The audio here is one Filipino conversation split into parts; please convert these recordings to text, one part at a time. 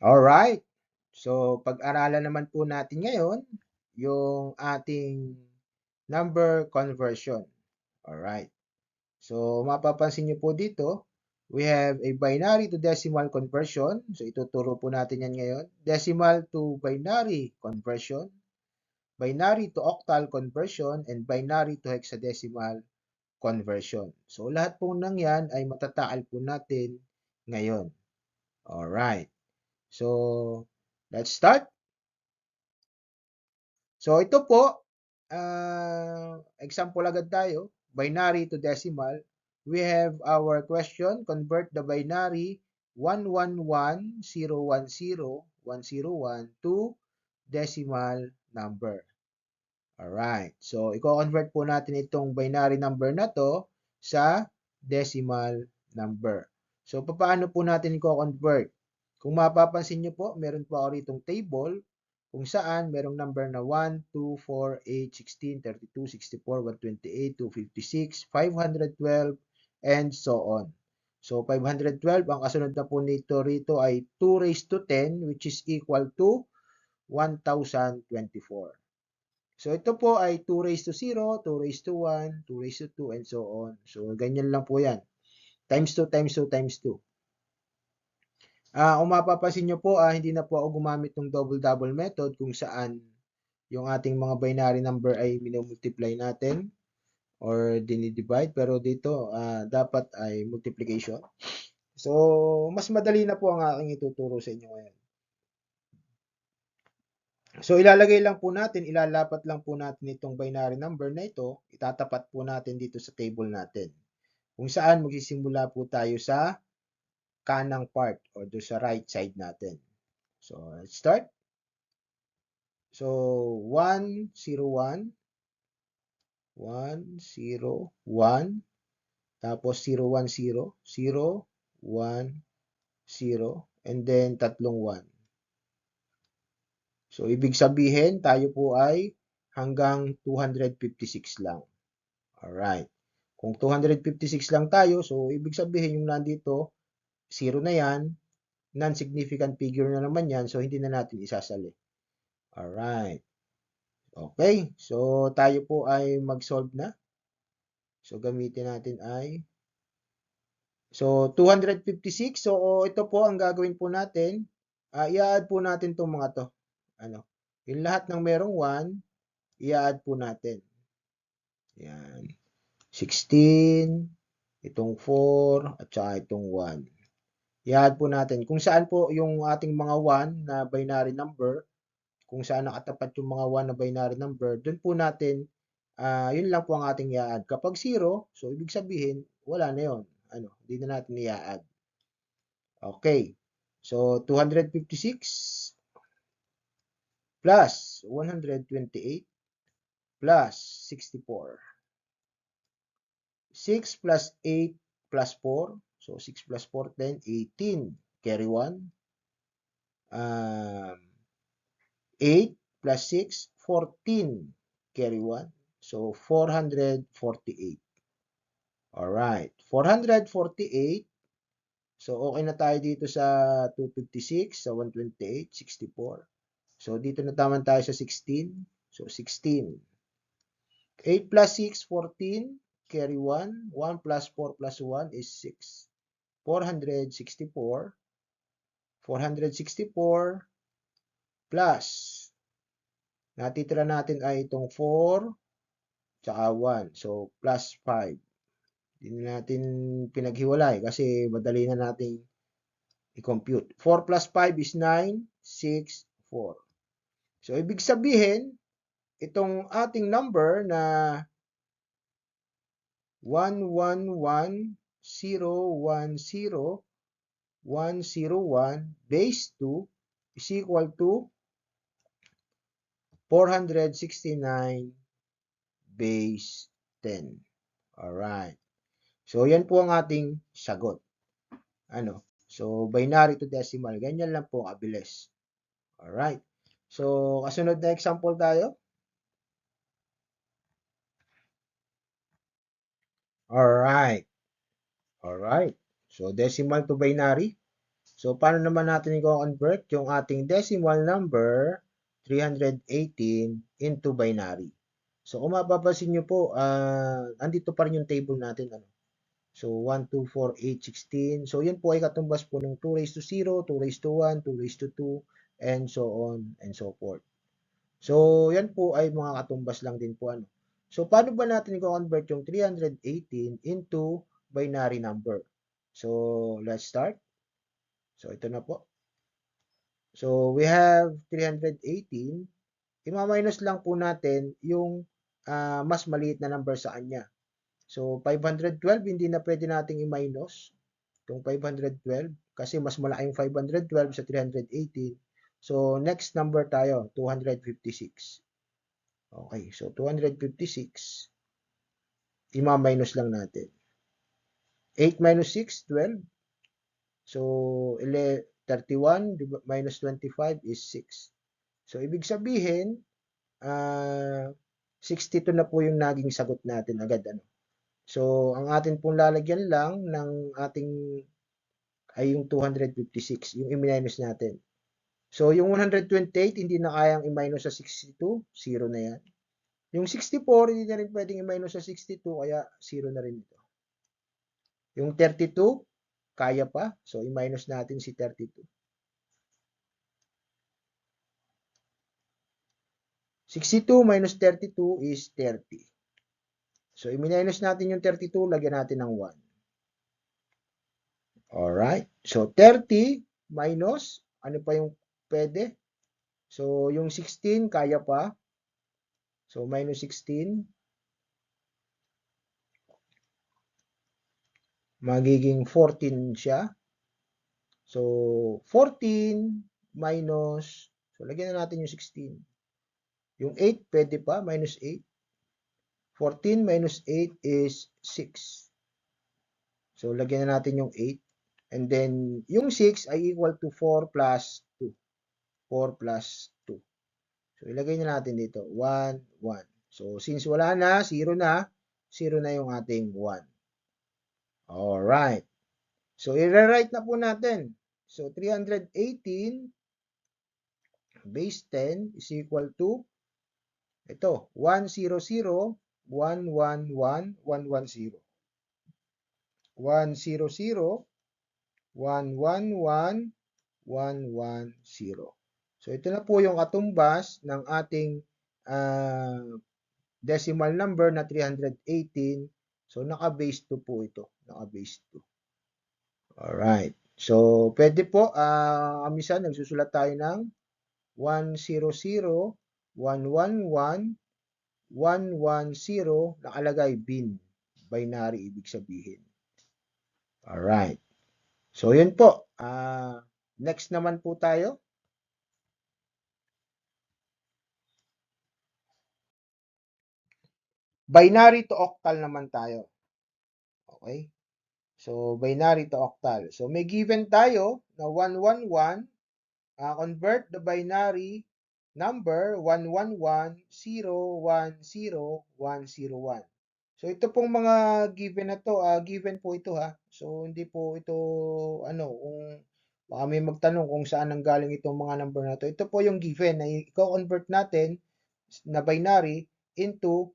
Alright. So, pag-aralan naman po natin ngayon yung ating number conversion. Alright. So, mapapansin niyo po dito, we have a binary to decimal conversion. So, ituturo po natin yan ngayon. Decimal to binary conversion, binary to octal conversion, and binary to hexadecimal conversion. So, lahat po ng yan ay matataal po natin ngayon. Alright. So, let's start. So, ito po, example agad tayo. Binary to decimal. We have our question, convert the binary 111,010,101 to decimal number. Alright. So, i-convert po natin itong binary number na to sa decimal number. So, paano po natin i-convert? Kung mapapansin nyo po, meron po ako ritong table kung saan merong number na 1, 2, 4, 8, 16, 32, 64, 128, 256, 512, and so on. So, 512, ang kasunod na po nito rito ay 2 raised to 10, which is equal to 1024. So, ito po ay 2 raised to 0, 2 raised to 1, 2 raised to 2, and so on. So, ganyan lang po yan. Times 2, times 2, times 2. Kung mapapansin nyo po, hindi na po ako gumamit ng double-double method kung saan yung ating mga binary number ay minomultiply natin or dinidivide. Pero dito, dapat ay multiplication. So, mas madali na po ang aking ituturo sa inyo ngayon. So, ilalapat lang po natin itong binary number na ito, itatapat po natin dito sa table natin. Kung saan magsisimula po tayo sa kanang part o do sa right side natin. So, let's start. So, 101, 101, tapos 010, 010, and then tatlong 1. So, ibig sabihin, tayo po ay hanggang 256 lang. Alright. Kung 256 lang tayo, so ibig sabihin yung nandito, 0 na yan, non-significant figure na naman yan, so hindi na natin isasali. Alright. Okay, so tayo po ay mag-solve na. So, gamitin natin ay, so 256, so ito po ang gagawin po natin, i-add po natin itong mga to. Yung lahat ng merong 1, i-add po natin. Yan. 16, itong 4, at saka itong 1. I-add po natin. Kung saan po yung ating mga 1 na binary number, kung saan nakatapat yung mga 1 na binary number, dun po natin, yun lang po ang ating i-add. Kapag 0, so ibig sabihin, wala na yun. Hindi na natin i-add. Okay. So, 256 plus 128 plus 64. 6 plus 8 plus 4. So, 6 plus 4, 10, 18. Carry 1. 8 plus 6, 14. Carry 1. So, 448. Alright. 448. So, okay na tayo dito sa 256, sa 128, 64. So, dito na naman tayo sa 16. So, 16. 8 plus 6, 14. Carry 1. 1 plus 4 plus 1 is 6. 464. 464 plus, natitira natin ay itong 4 tsaka 1. So, plus 5. Hindi natin pinaghiwalay kasi madali na nating i-compute. 4 plus 5 is 9, 6, 4. So, ibig sabihin, itong ating number na 111,010,101 base 2 is equal to 469 base 10. Alright. So, yan po ang ating sagot. So, binary to decimal. Ganyan lang po kabilis. Alright. So, kasunod na example tayo. Alright. Alright. So, decimal to binary. So, paano naman natin i-convert yung ating decimal number, 318, into binary? So, kung mapapansin nyo po, andito pa rin yung table natin. Ano? So, 1, 2, 4, 8, 16. So, yun po ay katumbas po ng 2 raised to 0, 2 raised to 1, 2 raised to 2, and so on and so forth. So, yan po ay mga katumbas lang din po. Ano? So, paano ba natin i-convert yung 318 into binary number? So, let's start. So, ito na po. So, we have 318. Ima-minus lang po natin yung mas maliit na number sa kanya. So, 512, hindi na pwede nating i-minus itong 512 kasi mas malaki yung 512 sa 318. So, next number tayo, 256. Okay, so 256, ima-minus lang natin. 8 minus 6, 12. So, 31 minus 25 is 6. So, ibig sabihin, 62 na po yung naging sagot natin agad. Ano? So, ang atin pong lalagyan lang ng ating ay yung 256, yung i-minus natin. So, yung 128, hindi na kayang i-minus sa 62, 0 na yan. Yung 64, hindi na rin pwedeng i-minus sa 62, kaya 0 na rin ito. Yung 32, kaya pa. So, i-minus natin si 32. 62 minus 32 is 30. So, i-minus natin yung 32, lagyan natin ng 1. Alright. So, 30 minus, ano pa yung pwede? So, yung 16, kaya pa. So, minus 16. Magiging 14 siya. So, 14 minus, so, lagyan na natin yung 16. Yung 8, pwede pa, minus 8. 14 minus 8 is 6. So, lagyan na natin yung 8. And then, yung 6 ay equal to 4 plus 2. 4 plus 2. So, ilagay na natin dito. 1, 1. So, since wala na, 0 na, 0 na yung ating 1. Alright. So, i-rewrite na po natin. So, 318 base 10 is equal to ito, 100, 111, 110. 100, 111, 110. So, ito na po yung katumbas ng ating decimal number na 318. So, naka-base 2 po ito. Naka-base 2. Alright. So, pwede po, minsan nagsusulat tayo ng 100, 111, 110, nakalagay bin. Binary, ibig sabihin. Alright. So, yun po. Next naman po tayo. Binary to octal naman tayo. Okay? So, binary to octal. So, may given tayo na 111. Convert the binary number 111-010-101. So, ito pong mga given na to, given po ito ha. So, hindi po ito, kung baka may magtanong kung saan nanggaling itong mga number na to. Ito po yung given na i-convert natin na binary into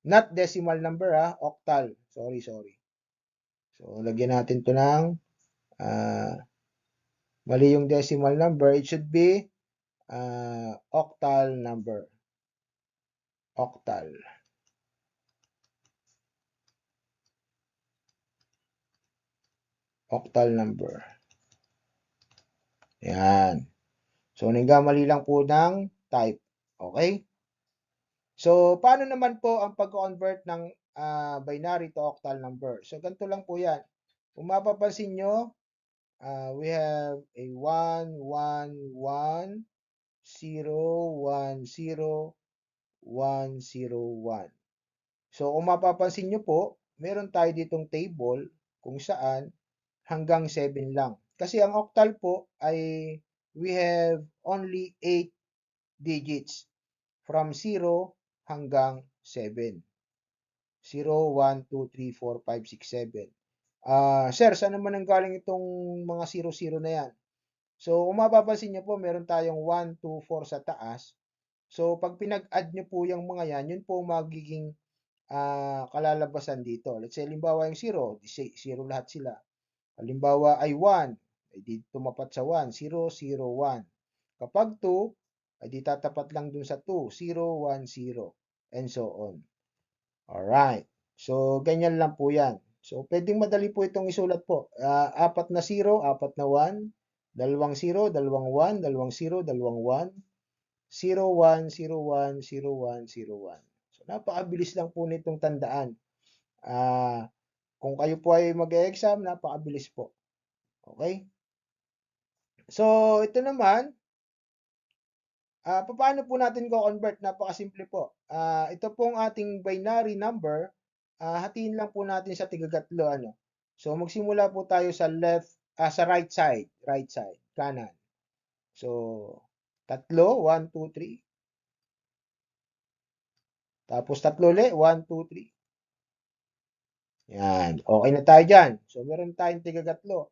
not decimal number octal. Sorry. So, lagyan natin to ng mali yung decimal number. It should be octal number. Octal. Octal number. Yan. So, nagkamali lang po ng type. Okay? So, paano naman po ang pag-convert ng binary to octal number? So, ganito lang po yan. Kung mapapansin nyo, we have a 1, 1, 1, 0, 1, 0, 1, 0, 1. So, kung mapapansin nyo po, meron tayo ditong table kung saan hanggang 7 lang. Kasi ang octal po ay we have only 8 digits from 0 hanggang 7. 0, 1, 2, 3, 4, 5, 6, 7. Sir, saan naman nanggaling itong mga 00 na yan? So, kung mapapansin niyo po, meron tayong 1, 2, 4 sa taas. So, pag pinag-add niyo po yung mga yan, yun po magiging kalalabasan dito. Let's say, halimbawa yung 0, 0 lahat sila. Halimbawa ay 1, ay di tumapat sa 1, 0, 0, 1. Kapag 2, ay di tatapat lang dun sa 2, 0, 1, 0, and so on. Alright. So, ganyan lang po yan. So, pwedeng madali po itong isulat po. 4 na 0, 4 na 1, dalawang 0, dalawang 1, dalawang 0, dalawang 1, 0, 1, 0, 1, 0, 1, 0, 1. So, napakabilis lang po nitong tandaan. Kung kayo po ay mag-e-exam, napakabilis po. Okay? So, ito naman, paano po natin ko-convert? Napakasimple po. Ito pong ating binary number, hatiin lang po natin sa tigagatlo. Ano? So, magsimula po tayo sa sa right side, kanan. So, tatlo, 1, 2, 3. Tapos tatlo ulit, 1, 2, 3. Yan. Okay na tayo dyan. So, meron tayong tigagatlo.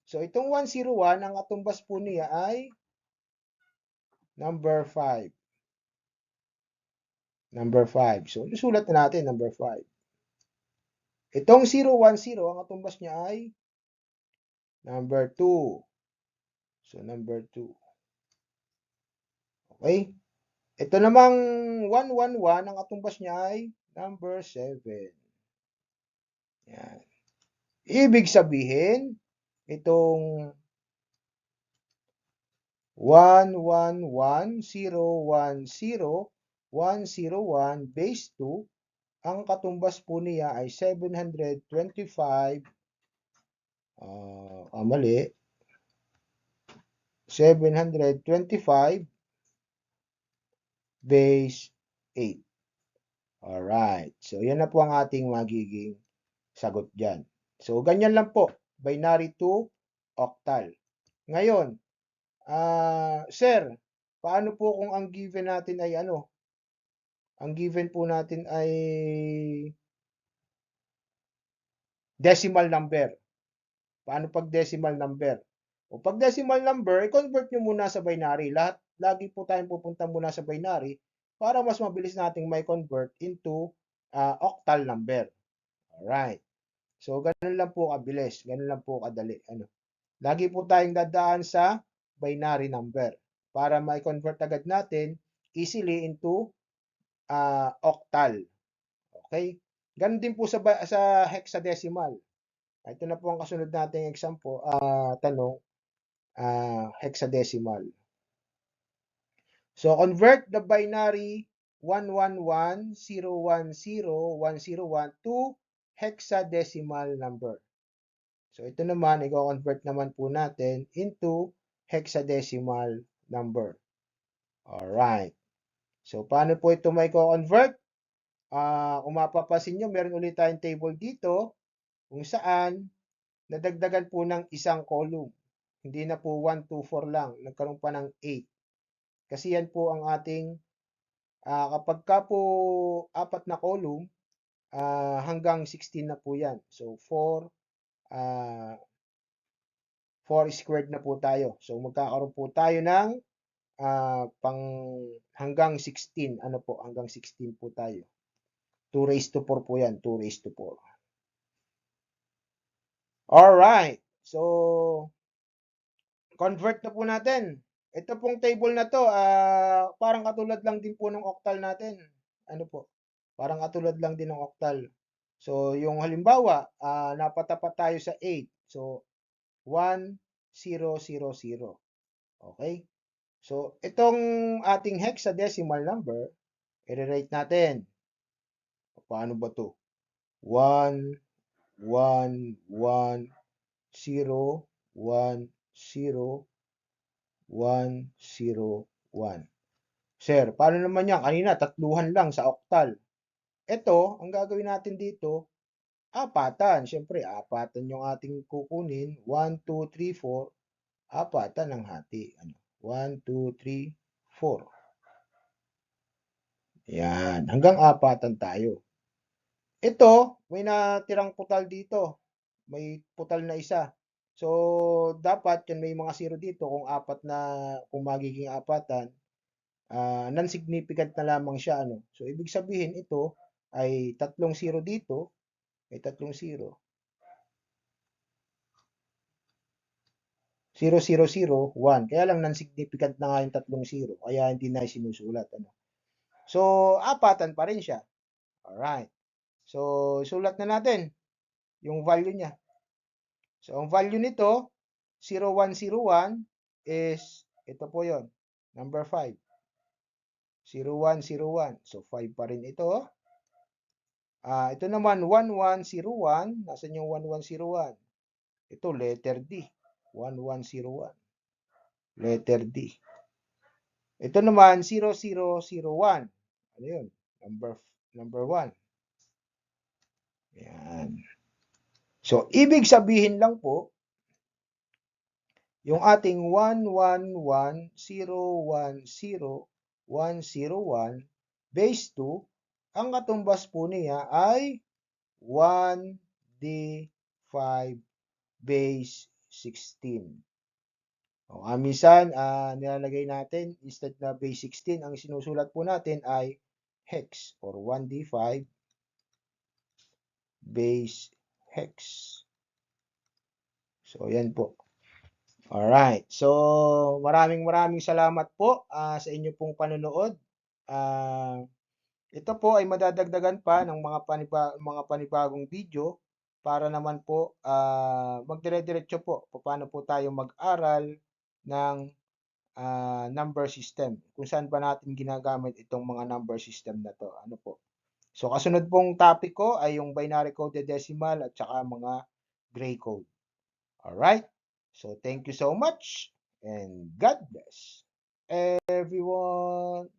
So, itong 101, ang katumbas po niya ay number 5. Number 5. So, isulat na natin, number 5. Itong 010, ang katumbas niya ay number 2. So, number 2. Okay? Ito namang 111, ang katumbas niya ay number 7. Yan. Ibig sabihin, itong 111010101 base 2, ang katumbas po niya ay 725, mali, 725 base 8. Alright. So, yan na po ang ating magiging sagot dyan. So, ganyan lang po. Binary to octal. Ngayon, sir, paano po kung ang given natin ay ano? Ang given po natin ay decimal number. Paano pag decimal number? O pag decimal number, i-convert nyo muna sa binary. Lagi po tayong pupunta muna sa binary para mas mabilis nating may convert into octal number. Alright. So, ganun lang po kabilis. Ganun lang po kadali. Ano? Lagi po tayong dadaan sa binary number para ma-convert agad natin easily into octal. Okay? Ganun din po sa hexadecimal. Ito na po ang kasunod nating example, tanong, hexadecimal. So, convert the binary 111010101 to hexadecimal number. So, ito naman, i-convert naman po natin into hexadecimal number. Alright. So, paano po ito may convert? Kung mapapansin nyo, meron ulit tayong table dito kung saan nadagdagan po ng isang column. Hindi na po 1, 2, 4 lang. Nagkaroon pa ng 8. Kasi yan po ang ating, kapag ka po 4 na column, hanggang 16 na po yan. So, 4 squared na po tayo. So, magkakaroon po tayo ng hanggang 16. Ano po? Hanggang 16 po tayo. 2 raised to 4 po yan. 2 raised to 4. Alright. So, convert na po natin. Ito pong table na to, parang katulad lang din po ng octal natin. Ano po? Parang katulad lang din ng octal. So, yung halimbawa, napatapat tayo sa 8. So, 1, 0, 0, 0. Okay? So, itong ating hexadecimal number, i-rate natin. Paano ba to? 1, 1, 1, 0, 1, 0, 1, 0, 1. Sir, paano naman yan? Kanina, tatluhan lang sa octal. Ito, ang gagawin natin dito, apatan. Siyempre, apatan yung ating kukunin. 1, 2, 3, 4. Apatan ng hati. 1, 2, 3, 4. Yan. Hanggang apatan tayo. Ito, may natirang putal dito. may putal na isa. So, dapat yan may mga 0 dito kung magiging apatan, non-significant na lamang siya, ano. So, ibig sabihin ito ay tatlong 0 dito, may tatlong 0. 0, 0, 0, 1. Kaya lang non-significant na nga yung tatlong 0, kaya hindi na sinusulat, ano. So, apatan pa rin siya. Alright. So, sulat na natin yung value niya. So, ang value nito, 0101 is, ito po yon, number 5. 0101. So, 5 pa rin ito. Ito naman, 1101. Nasaan yung 1101? Ito, letter D. 1101. Letter D. Ito naman, 0001. Ano yun? Number 1. Yan. So, ibig sabihin lang po, yung ating 111010101 base 2, ang katumbas po niya ay 1D5 base 16. O, minsan, nilalagay natin, instead na base 16, ang sinusulat po natin ay hex or 1D5 base hex. So, yan po. Alright. So, maraming salamat po sa inyo pong panonood. Ito po ay madadagdagan pa ng mga panibagong video para naman po magdire-diretso po paano po tayo mag-aral ng number system. Kung saan ba natin ginagamit itong mga number system na to. Ano po? So, kasunod pong topic ko ay yung binary coded decimal at saka mga gray code. Alright? So, thank you so much and God bless everyone.